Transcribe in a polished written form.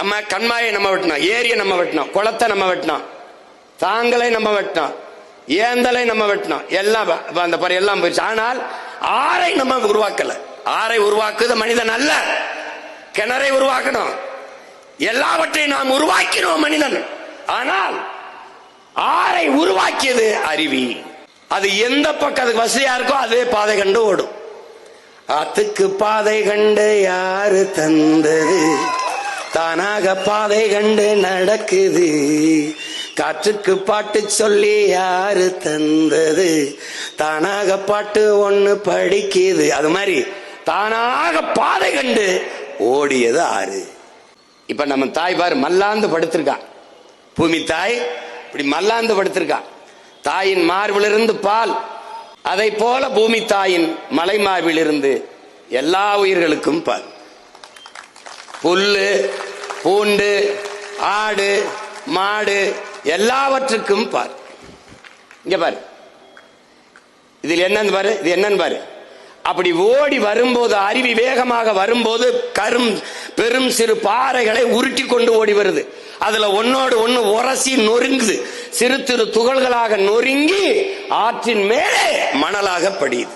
நம்ம கண்மாயை நம்ம வெட்டினோம், ஏரியை நம்ம வெட்டினோம், குளத்தை நம்ம வெட்டினோம், தாங்களை நம்ம வெட்டினோம், ஏந்தலை நம்ம வெட்டினோம், எல்லாம் அந்த பறை எல்லாம் போயிடுச்சு. ஆனால் ஆறை நம்ம உருவாக்கல. ஆறை உருவாக்குது மனிதன் அல்ல, கிணறை உருவாக்கணும். எல்லாவற்றையும் நாம் உருவாக்கினோம் மனிதன். ஆனால் ஆறை உருவாக்கியது அருவி. அது எந்த பக்கத்துக்கு வசதியா இருக்கோ அதே பாதை கண்டு ஓடும். ஆத்துக்கு பாதை கண்டு யாரு தந்தது, தானாக பாதை கண்டு நடக்குது. காற்றுக்கு பாட்டு சொல்லி யாரு தந்தது, தானாக பாட்டு ஒண்ணு படிக்குது. அது மாதிரி தானாக பாதை கண்டு ஓடியது ஆறு. இப்ப நம்ம தாய் பாரு மல்லாந்து படுத்திருக்கா, பூமி தாய் இப்படி மல்லாந்து படுத்திருக்கா. தாயின் மார்பிலிருந்து பால், அதை போல பூமி தாயின் மலை மார்பிலிருந்து எல்லா உயிர்களுக்கும் பால். புல்லு, பூண்டு, ஆடு, மாடு எல்லாவற்றுக்கும் பார். இங்க பாரு, இதில் என்னன்னு பாரு, இது என்னன்னு பாரு. அப்படி ஓடி வரும்போது, அருவி வேகமாக வரும்போது பெரும் சிறு பாறைகளை உருட்டி கொண்டு ஓடி வருது. அதுல ஒன்னோடு ஒன்னு உரசி நொறுங்குது, சிறு சிறு துகள்களாக நொறுங்கி ஆற்றின் மேலே மணலாக படியுது.